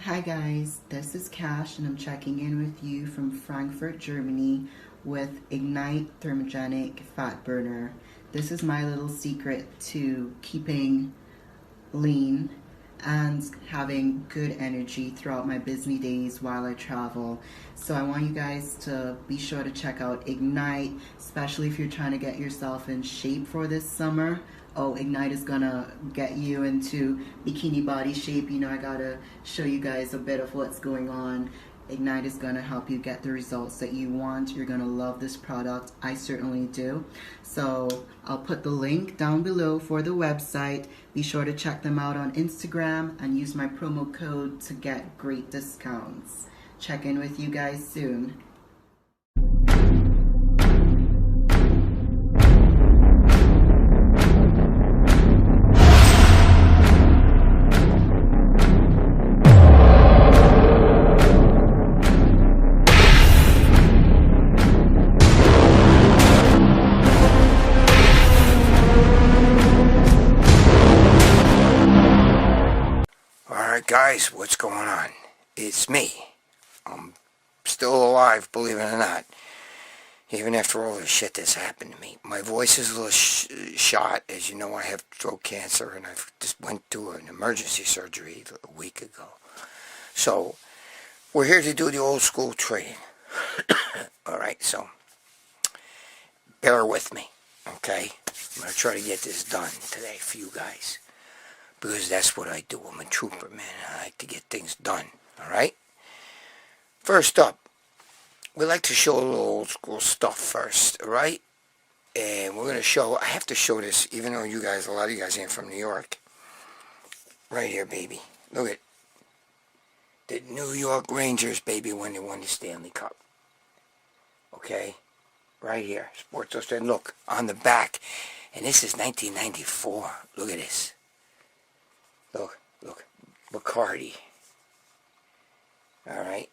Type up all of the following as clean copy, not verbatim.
Hi guys, this is Cash and I'm checking in with you from Frankfurt, Germany with Ignite Thermogenic Fat Burner. This is my little secret to keeping lean and having good energy throughout my busy days while I travel. So I want you guys to be sure to check out Ignite, especially if you're trying to get yourself in shape for this summer. Oh, Ignite is gonna get you into bikini body shape. You know, I gotta show you guys a bit of what's going on. Ignite is gonna help you get the results that you want. You're gonna love this product. I certainly do. So I'll put the link down below for the website. Be sure to check them out on Instagram and use my promo code to get great discounts. Check in with you guys soon. Alright guys, what's going on? It's me. I'm still alive, believe it or not. Even after all the shit that's happened to me. My voice is a little shot. As you know, I have throat cancer and I've just went through an emergency surgery a week ago. So, we're here to do the old school training. Alright, so bear with me, okay? I'm going to try to get this done today for you guys. Because that's what I do. I'm a trooper, man. I like to get things done. Alright? First up, we like to show a little old school stuff first. Alright? And we're going to show, I have to show this, even though you guys, a lot of you guys ain't from New York. Right here, baby. Look at the New York Rangers, baby, when they won the Stanley Cup. Okay? Right here. Sports Illustrated. Look, on the back. And this is 1994. Look at this. Look, Bacardi. Alright.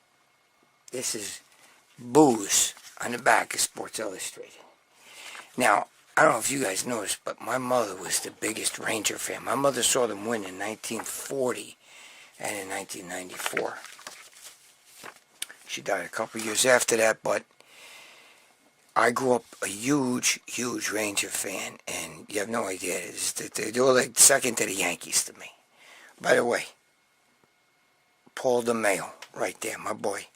This is booze on the back of Sports Illustrated. Now, I don't know if you guys noticed, but my mother was the biggest Ranger fan. My mother saw them win in 1940 and in 1994. She died a couple years after that, but I grew up a huge Ranger fan, and you have no idea. They were like second to the Yankees to me. By the way, Paul DeMeo, right there, my boy.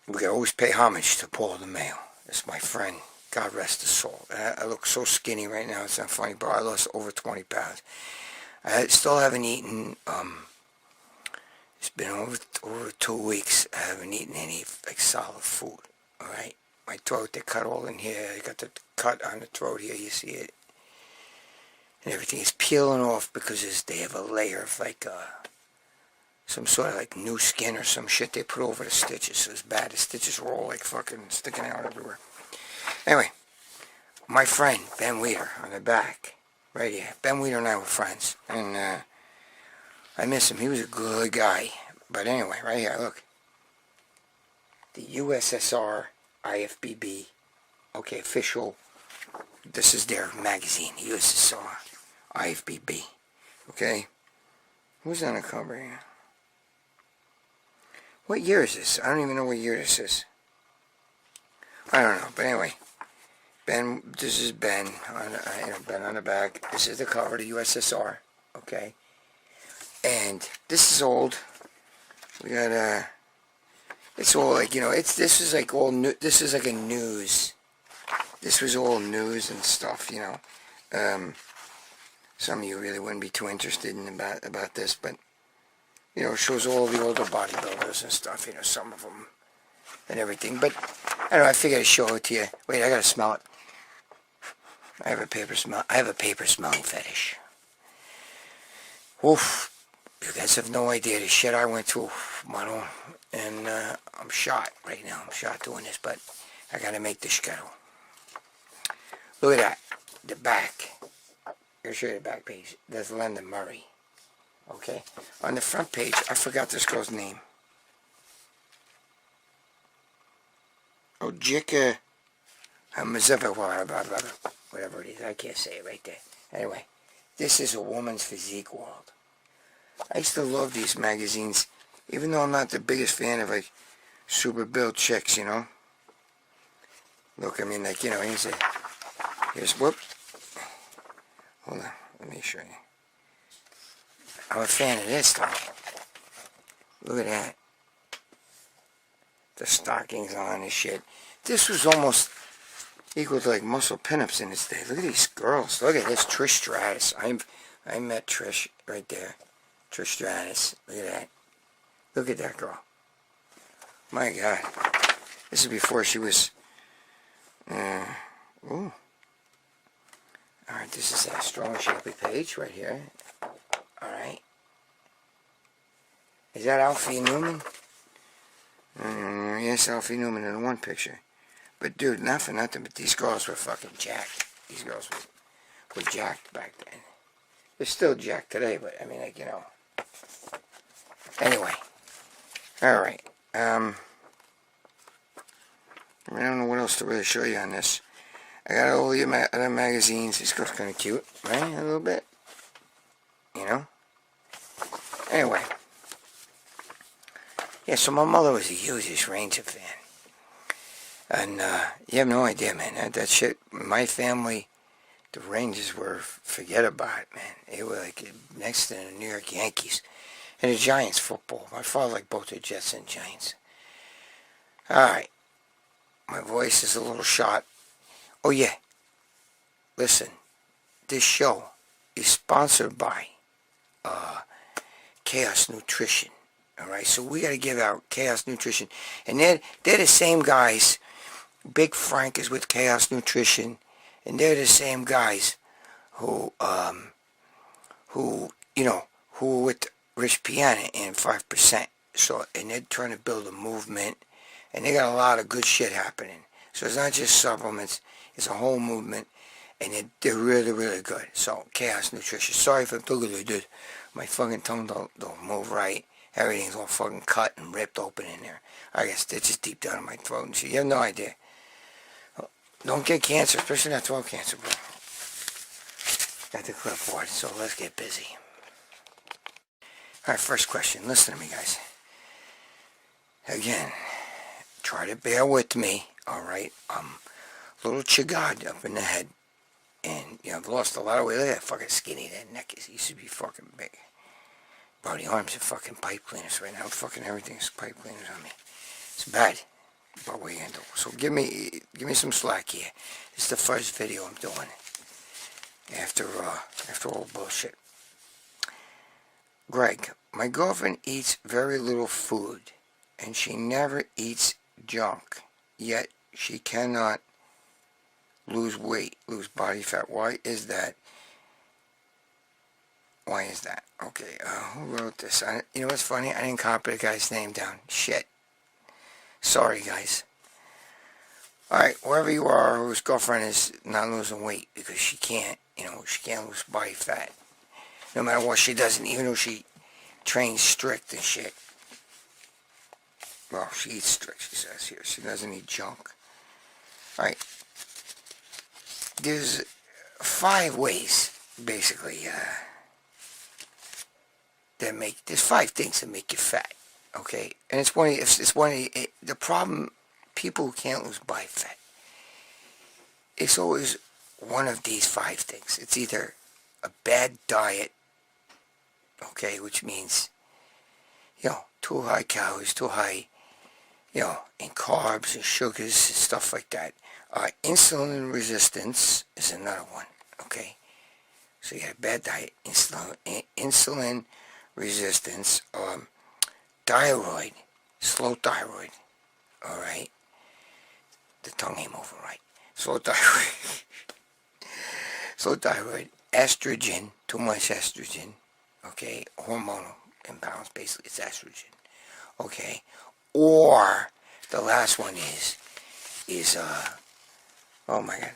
We can always pay homage to Paul DeMeo. It's my friend. God rest his soul. I look so skinny right now, it's not funny, but I lost over 20 pounds. I still haven't eaten, it's been over 2 weeks. I haven't eaten any, like, solid food, alright? My throat, they cut all in here. I got the cut on the throat here, you see it? And everything is peeling off because they have a layer of like some sort of like new skin or some shit they put over the stitches. So it's bad. The stitches were all like fucking sticking out everywhere. Anyway, my friend Ben Weeder on the back, right here. Ben Weeder and I were friends, and I miss him. He was a good guy. But anyway, right here, look. The USSR IFBB, okay, official. This is their magazine, USSR IFBB, okay? Who's on the cover here? What year is this? I don't even know what year this is. I don't know, but anyway. Ben, this is Ben, Ben on the back. This is the cover, the USSR, okay? And this is old. We got, it's all like, you know, this is like all new, this is like a news. This was all news and stuff, you know. Some of you really wouldn't be too interested in about this, but You know, it shows all the older bodybuilders and stuff, you know, some of them and everything. But, I don't know, I figured I'd show it to you. Wait, I gotta smell it. I have a paper smelling fetish. Oof. You guys have no idea the shit I went through, mano. And I'm shot right now. I'm shot doing this, but I gotta make the schedule. Look at that. The back. I'll show you the back page. There's Linda Murray. Okay? On the front page, I forgot this girl's name. Ojika Hamaziva, whatever it is. I can't say it right there. Anyway, this is a woman's physique world. I used to love these magazines, even though I'm not the biggest fan of, like, super built chicks, you know? Look, I mean, like, you know, whoop. Hold on, let me show you. I'm a fan of this, though. Look at that. The stockings on and shit. This was almost equal to, like, muscle pinups in its day. Look at these girls. Look at this, Trish Stratus. I met Trish right there. Trish Stratus. Look at that. Look at that girl. My God. This is before she was... ooh. Alright, this is that strong, shapely page right here. Alright. Is that Alfie Newman? Yes, Alfie Newman in one picture. But dude, not for nothing, but these girls were fucking jacked. These girls were jacked back then. They're still jacked today, but I mean, like, you know. Anyway. Alright. I don't know what else to really show you on this. I got all the other magazines. This girl's kind of cute, right? A little bit. You know? Anyway. Yeah, so my mother was the hugest Ranger fan. And, you have no idea, man. That shit, my family, the Rangers were, forget about it, man. They were like next to the New York Yankees. And the Giants football. My father liked both the Jets and Giants. Alright. My voice is a little shot. Oh, yeah. Listen. This show is sponsored by Chaos Nutrition. Alright, so we got to give out Chaos Nutrition. And they're the same guys. Big Frank is with Chaos Nutrition. And they're the same guys who you know, who were with Rich Piana and 5%. So, and they're trying to build a movement. And they got a lot of good shit happening. So it's not just supplements. It's a whole movement. And they're really, really good. So, Chaos Nutrition. Sorry if I'm talking like this. My fucking tongue don't move right. Everything's all fucking cut and ripped open in there. I got stitches deep down in my throat and shit. You have no idea. Don't get cancer, especially not throat cancer, bro. Got the clipboard, so let's get busy. Alright, first question. Listen to me, guys. Again, try to bear with me, alright? I'm a little chigad up in the head. And, you know, I've lost a lot of weight. Look at that fucking skinny that neck is. It used to be fucking big. Bro, the arms are fucking pipe cleaners right now. Fucking everything's pipe cleaners on me. It's bad. But what are you gonna do? So give me some slack here. It's the first video I'm doing. After all bullshit. Greg, my girlfriend eats very little food. And she never eats junk. Yet she cannot lose weight, lose body fat. Why is that? Why is that? Okay, who wrote this? You know what's funny? I didn't copy the guy's name down. Shit. Sorry, guys. Alright, wherever you are, whose girlfriend is not losing weight because she can't, you know, she can't lose body fat. No matter what she does, and even though she trains strict and shit. Well, she eats strict, she says here. She doesn't eat junk. Alright. There's 5 ways, basically, there's 5 things that make you fat, okay? And it's one of the problem, people who can't lose body fat, it's always one of these 5 things. It's either a bad diet, okay, which means, you know, too high calories, too high, you know, in carbs and sugars and stuff like that. Insulin resistance is another one, okay? So you got a bad diet, insulin resistance, thyroid, slow thyroid, alright? The tongue ain't moving right. Slow thyroid, slow thyroid, estrogen, too much estrogen, okay? Hormonal imbalance, basically, it's estrogen, okay? Or, the last one is oh my god,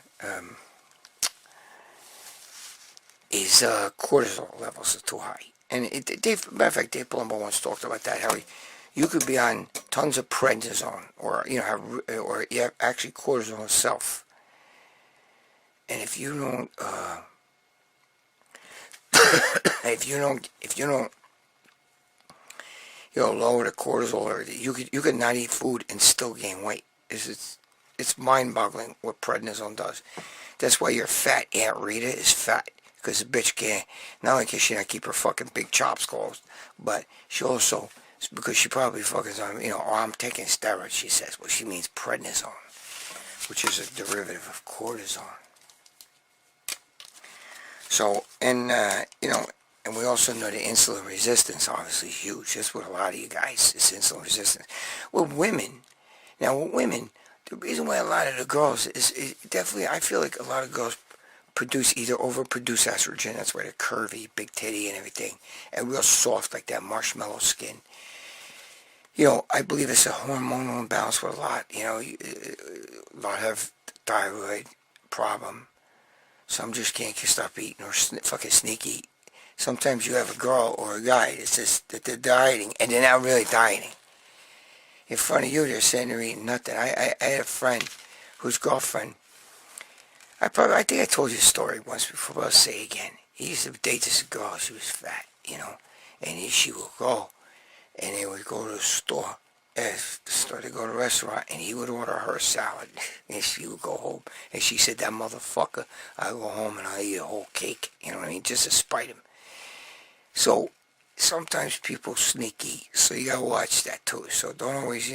is cortisol levels are too high. And matter of fact, Dave Palumbo once talked about that, how you could be on tons of prednisone, or or you have actually cortisol itself. And if you don't, if you don't, lower the cortisol, or you could not eat food and still gain weight. It's mind-boggling what prednisone does. That's why your fat Aunt Rita is fat. Because the bitch can't, not only can she not keep her fucking big chops closed, but she also, it's because she probably fucking on, oh, I'm taking steroids, she says. Well, she means prednisone, which is a derivative of cortisone. So, and, and we also know the insulin resistance, obviously, is huge. That's what a lot of you guys, is insulin resistance. With women, the reason why a lot of the girls is definitely, I feel like a lot of girls overproduce estrogen. That's why they're curvy, big titty and everything, and real soft like that marshmallow skin. I believe it's a hormonal imbalance with a lot. A lot have thyroid problem. Some just can't stop eating or fucking sneak eat. Sometimes you have a girl or a guy that says that they're dieting, and they're not really dieting. In front of you, they're saying they're eating nothing. I had a friend whose girlfriend, I think I told you a story once before, but I'll say it again. He used to date this girl, she was fat, and she would go, and they would go to the store, they go to the restaurant, and he would order her salad, and she would go home, and she said, that motherfucker, I'll go home and I'll eat a whole cake, you know what I mean, just to spite him. So, sometimes people sneak eat, so you gotta watch that too, so don't always,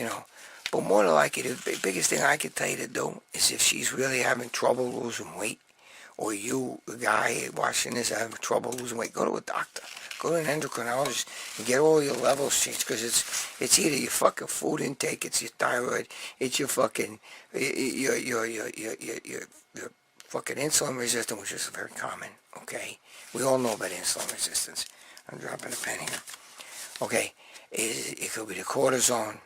but more than likely, the biggest thing I can tell you to do is if she's really having trouble losing weight, or you, the guy watching this, having trouble losing weight, go to a doctor. Go to an endocrinologist and get all your levels changed, because it's either your fucking food intake, it's your thyroid, it's your fucking your fucking insulin resistance, which is very common. Okay, we all know about insulin resistance. I'm dropping a pen here. Okay, it could be the cortisone,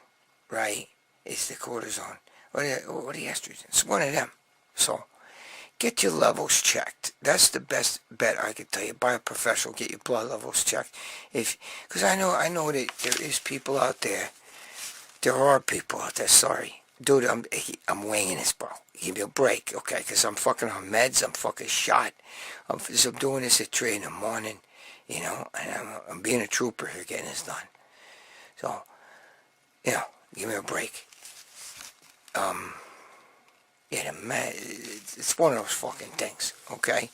right? It's the cortisone, or the estrogen. It's one of them. So, get your levels checked. That's the best bet I could tell you. By a professional, get your blood levels checked. Because I know that there is people out there. There are people out there. Sorry, dude, I'm weighing this, bro. Give me a break, okay? Because I'm fucking on meds. I'm fucking shot. I'm doing this at 3 in the morning, and I'm being a trooper here, getting this done. So, give me a break. Yeah, it's one of those fucking things, okay?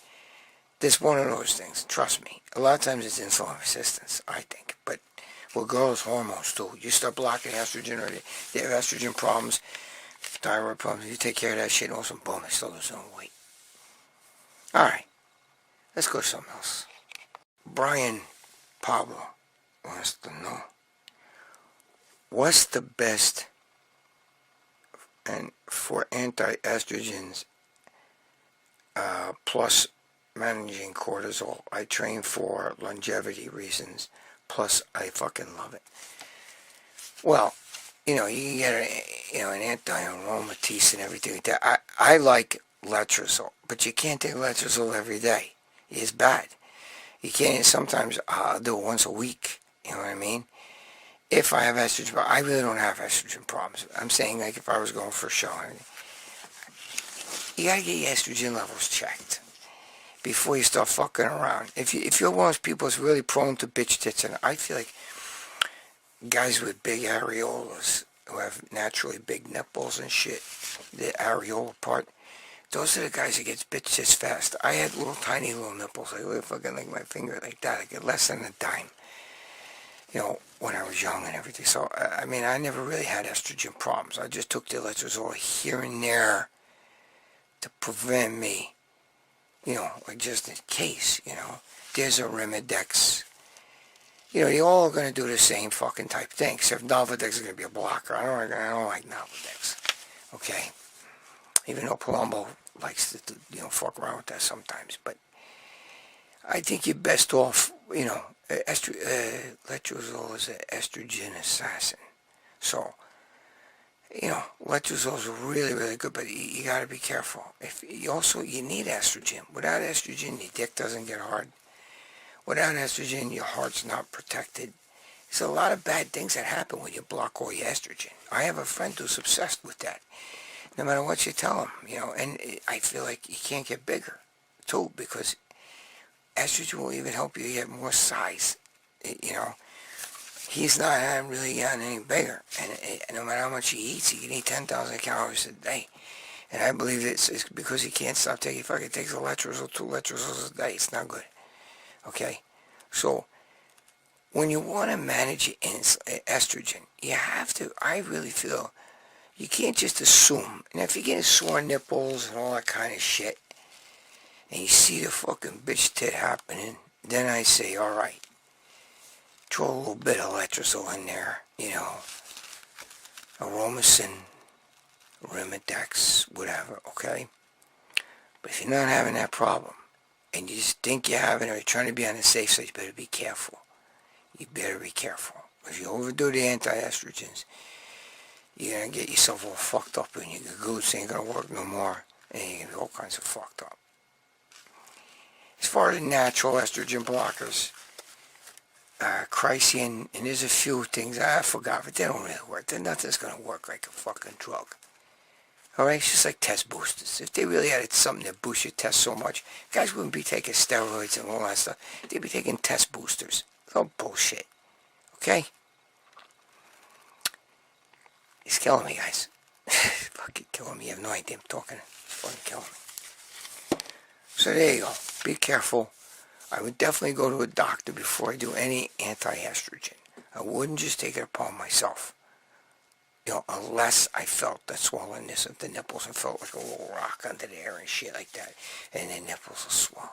It's one of those things, trust me. A lot of times it's insulin resistance, I think. But with girls, hormones too. You start blocking estrogen, or they have estrogen problems, thyroid problems, you take care of that shit, and also, boom, they start losing weight. Alright, let's go to something else. Brian Pablo wants to know, what's the best and for anti-estrogens plus managing cortisol? I train for longevity reasons, plus I fucking love it. Well, you can get an anti-aromatase and everything like that. I like letrozole, but you can't take letrozole every day. It's bad. You can't. Sometimes I'll do it once a week, you know what I mean? If I have estrogen, I really don't have estrogen problems. I'm saying, like, if I was going for a show, you gotta get your estrogen levels checked before you start fucking around. If you're one of those people that's really prone to bitch tits, and I feel like guys with big areolas who have naturally big nipples and shit, the areola part, those are the guys that get bitch tits fast. I had tiny little nipples, like fucking like my finger like that. I get less than a dime. When I was young and everything. So, I mean, I never really had estrogen problems. I just took the letrozole here and there to prevent me, like just in case, There's a Remedex, You know, they all are going to do the same fucking type thing, except Nolvadex is going to be a blocker. I don't like Nolvadex. Okay? Even though Palumbo likes to, you know, fuck around with that sometimes. But I think you're best off, you know, letrozole is an estrogen assassin. So, you know, letrozole is really, really good, but you got to be careful. If you need estrogen. Without estrogen, your dick doesn't get hard. Without estrogen, your heart's not protected. There's a lot of bad things that happen when you block all your estrogen. I have a friend who's obsessed with that. No matter what you tell him, you know, and I feel like you can't get bigger, too, because estrogen will even help you get more size, you know. He's not really gotten any bigger, and no matter how much he eats, he can eat 10,000 calories a day. And I believe it's because he can't stop taking, he fucking takes a letrozole, 2 letrozoles a day. It's not good. Okay? So, when you want to manage your estrogen, you have to, I really feel, you can't just assume. And if you're getting sore nipples and all that kind of shit, and you see the fucking bitch tit happening, then I say, alright, throw a little bit of letrozole in there, you know, Aromacin, Rimidex, whatever, okay? But if you're not having that problem, and you just think you're having it, or you're trying to be on the safe side, you better be careful. You better be careful. If you overdo the anti-estrogens, you're going to get yourself all fucked up, and your goods ain't going to work no more, and you're going to be all kinds of fucked up. As far as natural estrogen blockers, Chrysian, and there's a few things I forgot, but they don't really work. Nothing's going to work like a fucking drug. Alright, it's just like test boosters. If they really had something that boosts your test so much, guys wouldn't be taking steroids and all that stuff. They'd be taking test boosters. It's all bullshit. Okay? He's killing me, guys. He's fucking killing me. You have no idea I'm talking. He's fucking killing me. So there you go. Be careful. I would definitely go to a doctor before I do any anti-estrogen. I wouldn't just take it upon myself. You know, unless I felt the swollenness of the nipples and felt like a little rock under there and shit like that. And the nipples are swollen.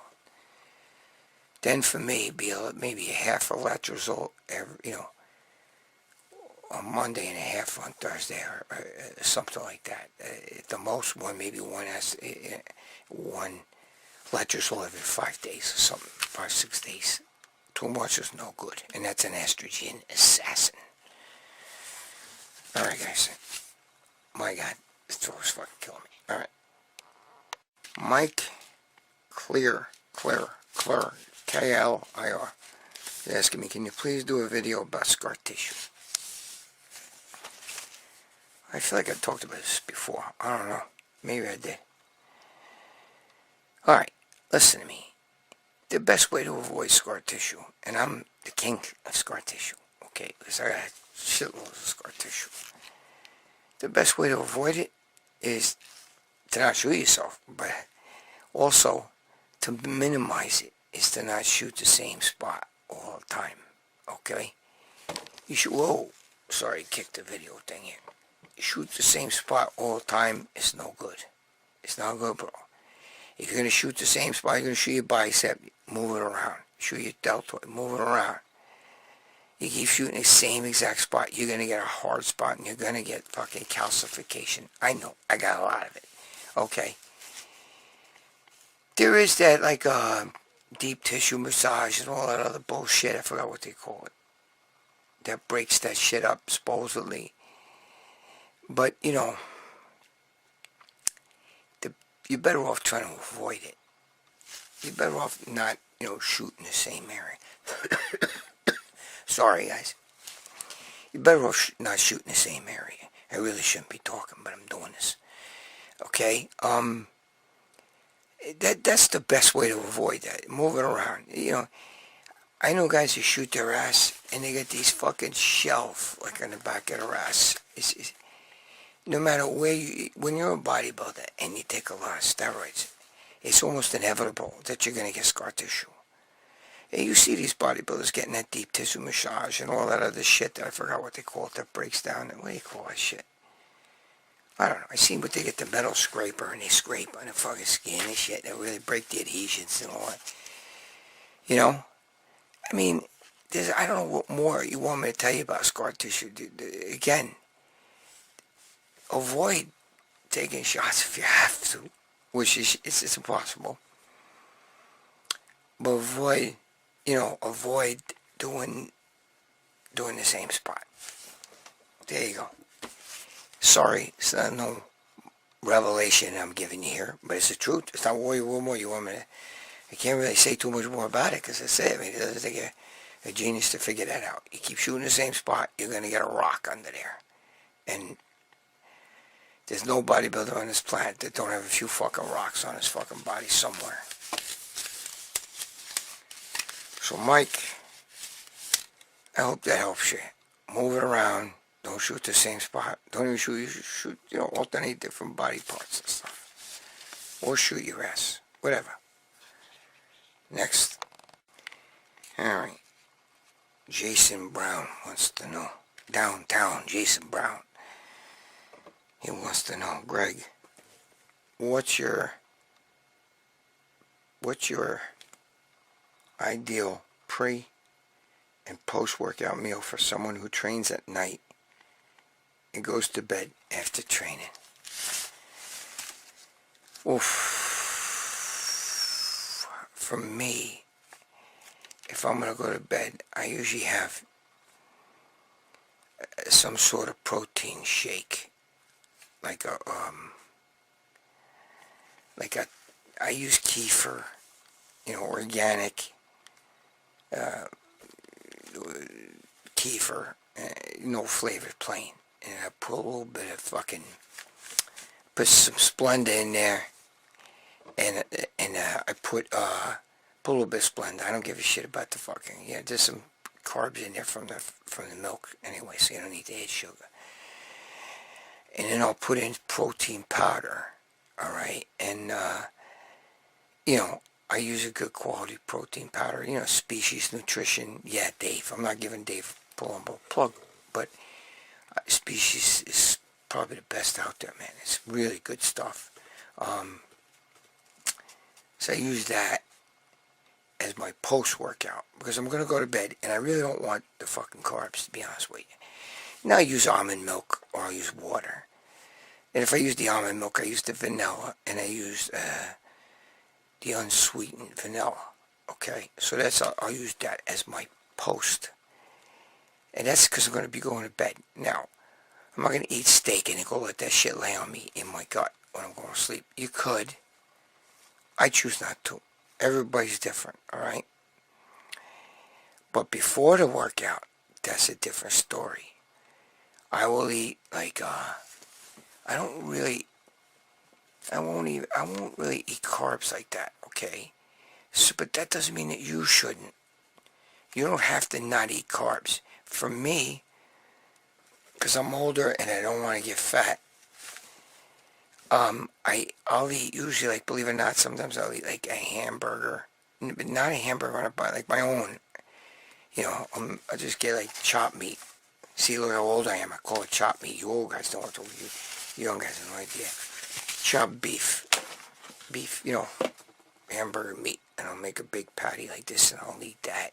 Then for me, it'd be maybe a half a letrozole every, you know, on Monday and a half on Thursday or something like that. At the most, maybe one letrozole every 5 days or something, 5-6 days. Too much is no good, and that's an estrogen assassin. Alright, guys. My God, this throat is fucking killing me. Alright. Mike Clear, K-L-I-R, is asking me, can you please do a video about scar tissue? I feel like I talked about this before. I don't know. Maybe I did. Alright, listen to me. The best way to avoid scar tissue, and I'm the king of scar tissue, okay, because I got shitloads of scar tissue. The best way to avoid it is to not shoot yourself, but also to minimize it is to not shoot the same spot all the time, okay? You should, whoa, sorry, kicked the video thing here. You shoot the same spot all the time, it's no good. It's not good, bro. If you're going to shoot the same spot, you're going to shoot your bicep, move it around. Shoot your deltoid, move it around. You keep shooting the same exact spot, you're going to get a hard spot, and you're going to get fucking calcification. I know, I got a lot of it. Okay. There is that, like, deep tissue massage and all that other bullshit, I forgot what they call it, that breaks that shit up, supposedly. But, you know, you're better off trying to avoid it. You're better off not, you know, shooting the same area. Sorry, guys. You're better off not shooting the same area. I really shouldn't be talking, but I'm doing this. Okay? That's the best way to avoid that. Move it around. You know, I know guys who shoot their ass, and they get these fucking shelf, like on the back of their ass. No matter where when you're a bodybuilder and you take a lot of steroids, it's almost inevitable that you're going to get scar tissue. And you see these bodybuilders getting that deep tissue massage and all that other shit that I forgot what they call it, that breaks down. What do you call that shit? I don't know. I seen what they get the metal scraper and they scrape on the fucking skin and shit. They really break the adhesions and all that. You know? I mean, I don't know what more you want me to tell you about scar tissue. Again, avoid taking shots if you have to, which is it's impossible. But avoid doing the same spot. There you go. Sorry, it's not no revelation I'm giving you here, but it's the truth. It's not what more you want me to. I can't really say too much more about it because that's it. I mean, it doesn't take a genius to figure that out. You keep shooting the same spot, you're going to get a rock under there. And there's no bodybuilder on this planet that don't have a few fucking rocks on his fucking body somewhere. So, Mike, I hope that helps you. Move it around. Don't shoot the same spot. Don't even shoot. You should shoot, alternate different body parts and stuff. Or shoot your ass. Whatever. Next. Alright. Jason Brown wants to know. Downtown Jason Brown. He wants to know, Greg, what's your ideal pre and post-workout meal for someone who trains at night and goes to bed after training? Oof. For me, if I'm going to go to bed, I usually have some sort of protein shake. I use kefir, organic kefir, no flavored, plain. And I put a little bit of put some Splenda in there, and I put a little bit of Splenda. I don't give a shit about the there's some carbs in there from the milk anyway, so you don't need to add sugar. And then I'll put in protein powder, alright, and I use a good quality protein powder, Species Nutrition. Yeah, Dave, I'm not giving Dave a plug, but Species is probably the best out there, man. It's really good stuff. So I use that as my post-workout, because I'm going to go to bed, and I really don't want the fucking carbs, to be honest with you. Now I use almond milk, or I use water. And if I use the almond milk, I use the vanilla, and I use the unsweetened vanilla. Okay, so I'll use that as my post. And that's because I'm going to be going to bed. Now, I'm not going to eat steak and then go let that shit lay on me in my gut when I'm going to sleep. You could. I choose not to. Everybody's different, alright? But before the workout, that's a different story. I will eat I won't really eat carbs like that, okay? So, but that doesn't mean that you shouldn't. You don't have to not eat carbs. For me, because I'm older and I don't want to get fat, I'll eat usually, believe it or not, sometimes I'll eat a hamburger, but not a hamburger on a bun, my own. I'll just get chopped meat. See, look how old I am. I call it chopped meat. You old guys don't want to. You young guys have no idea. Chopped beef, hamburger meat, and I'll make a big patty like this, and I'll eat that.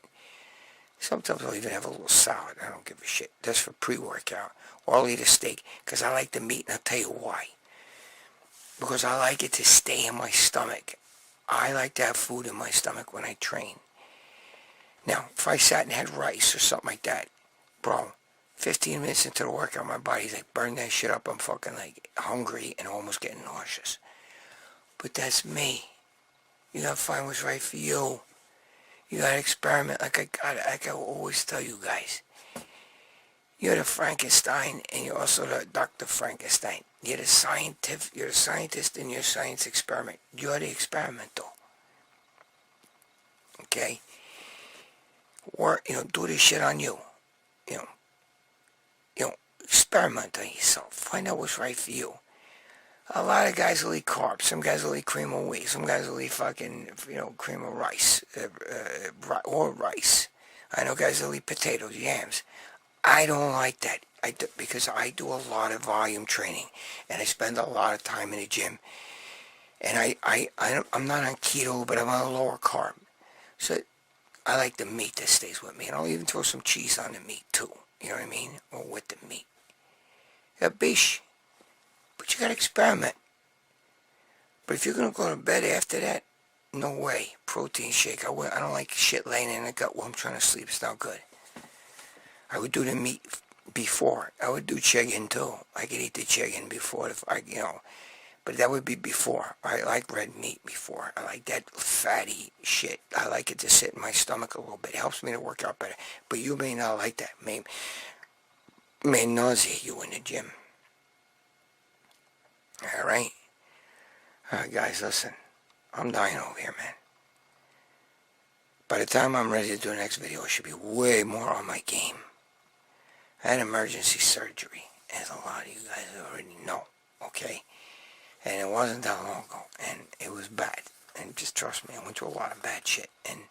Sometimes I'll even have a little salad. I don't give a shit. That's for pre-workout. Or I'll eat a steak, because I like the meat, and I'll tell you why. Because I like it to stay in my stomach. I like to have food in my stomach when I train. Now, if I sat and had rice or something like that, bro, 15 minutes into the workout, my body's burn that shit up. I'm fucking hungry and almost getting nauseous. But that's me. You gotta find what's right for you. You gotta experiment like I always tell you guys. You're the Frankenstein, and you're also the Dr. Frankenstein. You're the scientist in your science experiment. You're the experimental. Okay? Do this shit on you. Experiment on yourself. Find out what's right for you. A lot of guys will eat carbs. Some guys will eat cream of wheat. Some guys will eat fucking, cream of rice. Or rice. I know guys will eat potatoes, yams. I don't like that. Because I do a lot of volume training. And I spend a lot of time in the gym. And I'm not on keto, but I'm on a lower carb. So I like the meat that stays with me. And I'll even throw some cheese on the meat, too. You know what I mean? Or with the meat. Yeah, bish. But you gotta experiment. But if you're gonna go to bed after that, no way. Protein shake. I don't like shit laying in the gut while I'm trying to sleep. It's not good. I would do the meat before. I would do chicken too. I could eat the chicken before, but that would be before. I like red meat before. I like that fatty shit. I like it to sit in my stomach a little bit. It helps me to work out better. But you may not like that. May nauseate you in the gym. Alright? Alright guys, listen. I'm dying over here, man. By the time I'm ready to do the next video, I should be way more on my game. I had emergency surgery, as a lot of you guys already know, okay? And it wasn't that long ago, and it was bad. And just trust me, I went through a lot of bad shit. And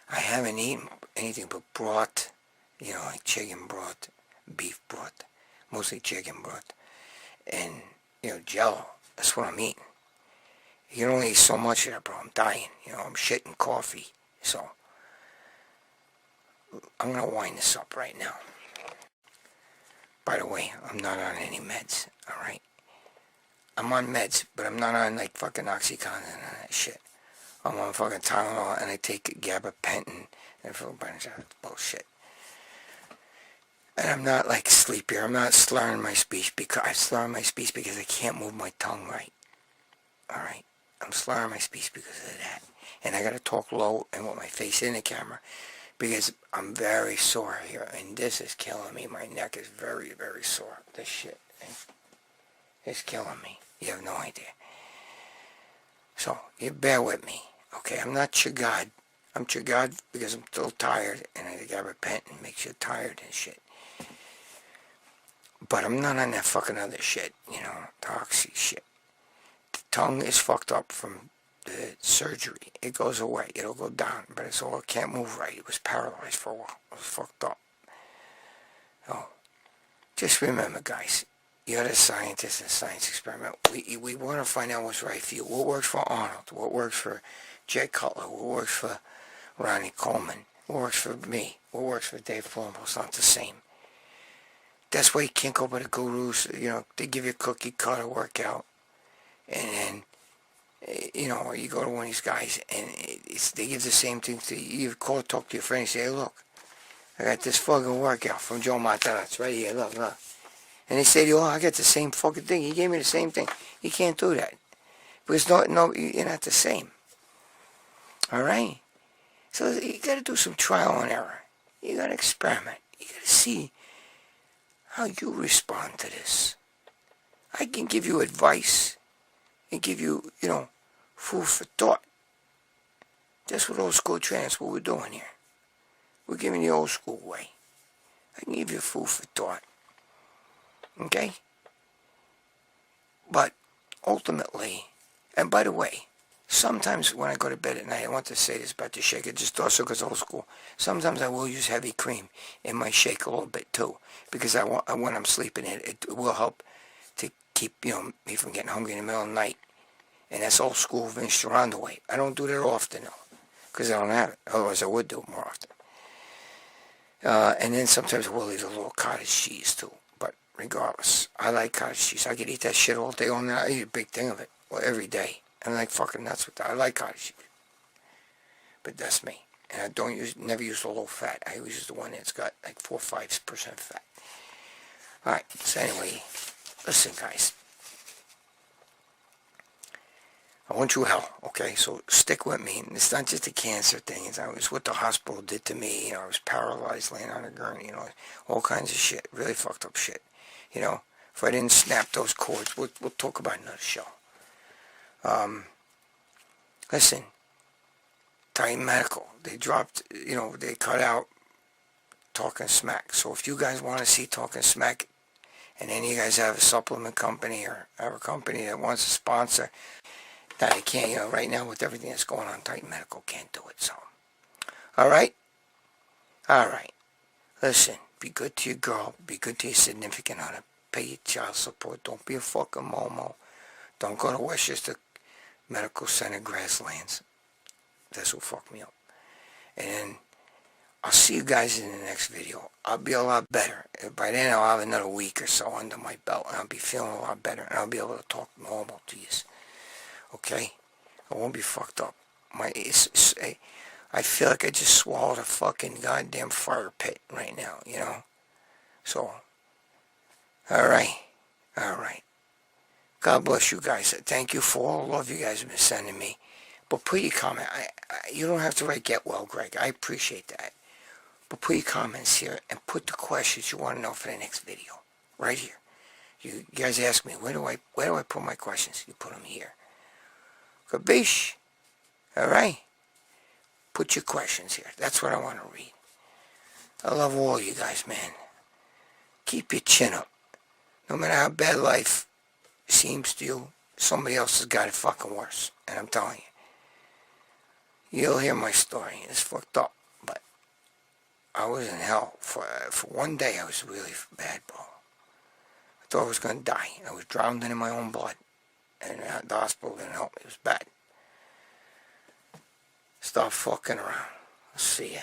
I haven't eaten anything but broth, like chicken broth, beef broth, mostly chicken broth, and, Jello. That's what I'm eating. You can only eat so much of that, bro. I'm dying. I'm shitting coffee. So, I'm going to wind this up right now. By the way, I'm not on any meds, alright? I'm on meds, but I'm not on, like, fucking Oxycontin and that shit. I'm on fucking Tylenol, and I take gabapentin and a bunch of bullshit. And I'm not, like, sleepy. I'm not slurring my speech because I can't move my tongue right. Alright? I'm slurring my speech because of that. And I gotta talk low and with my face in the camera because I'm very sore here. And this is killing me. My neck is very, very sore. This shit is killing me. You have no idea. So, you bear with me. Okay, I'm not your God. I'm your God because I'm still tired. And I gotta repent and makes you tired and shit. But I'm not on that fucking other shit. Toxic shit. The tongue is fucked up from the surgery. It goes away. It'll go down. But it's all, it can't move right. It was paralyzed for a while. It was fucked up. Oh. Just remember, guys. You're the scientist in science experiment. We want to find out what's right for you. What works for Arnold? What works for Jay Cutler? What works for Ronnie Coleman? What works for me? What works for Dave Palumbo? It's not the same. That's why you can't go by the gurus. They give you a cookie cutter workout. And then, or you go to one of these guys and they give the same thing to you. You talk to your friend and say, hey, look, I got this fucking workout from Joe Montana. It's right here, look. And they say to you, oh, I got the same fucking thing. He gave me the same thing. You can't do that. Because no, you're not the same. Alright? So you gotta do some trial and error. You gotta experiment. You gotta see how you respond to this. I can give you advice and give you, food for thought. That's what old school trainers, what we're doing here. We're giving the old school way. I can give you food for thought. Okay? But ultimately, and by the way, sometimes when I go to bed at night, I want to say this about the shake, it just also goes old school. Sometimes I will use heavy cream in my shake a little bit too, because when I'm sleeping, it will help to keep, me from getting hungry in the middle of the night. And that's old school Vince Gironda way. I don't do that often though, because I don't have it. Otherwise I would do it more often. And then sometimes I will eat a little cottage cheese too. But regardless, I like cottage cheese. I could eat that shit all day, all night. I eat a big thing of it every day. I'm like fucking nuts with that. I like cottage cheese. But that's me. And I never use the low fat. I always use the one that's got like 4 or 5% fat. Alright, so anyway, listen guys. I went through hell, okay? So stick with me. And it's not just a cancer thing. It's what the hospital did to me. I was paralyzed laying on a gurney, all kinds of shit. Really fucked up shit. If I didn't snap those cords, we'll talk about another show. Listen, Titan Medical, they dropped, they cut out Talking Smack. So if you guys want to see Talking Smack, and any of you guys have a supplement company or have a company that wants to sponsor, that I can't, right now with everything that's going on, Titan Medical can't do it, so. Alright? Alright. Listen, be good to your girl, be good to your significant other, pay your child support, don't be a fucking Momo, don't go to Westchester Medical Center Grasslands. That's what fucked me up. And then, I'll see you guys in the next video. I'll be a lot better. By then, I'll have another week or so under my belt, and I'll be feeling a lot better, and I'll be able to talk normal to you. Okay? I won't be fucked up. I feel like I just swallowed a fucking goddamn fire pit right now, you know? So, alright. Alright. God bless you guys. Thank you for all the love you guys have been sending me. But put your comment. You don't have to write "Get well, Greg." I appreciate that. But put your comments here and put the questions you want to know for the next video. Right here. You guys ask me, where do I put my questions? You put them here. Kabish? Alright? Put your questions here. That's what I want to read. I love all you guys, man. Keep your chin up. No matter how bad life seems to you, somebody else has got it fucking worse. And I'm telling you. You'll hear my story. It's fucked up. But I was in hell. For one day, I was really bad, bro. I thought I was going to die. I was drowning in my own blood. And the hospital didn't help me. It was bad. Stop fucking around. I'll see ya.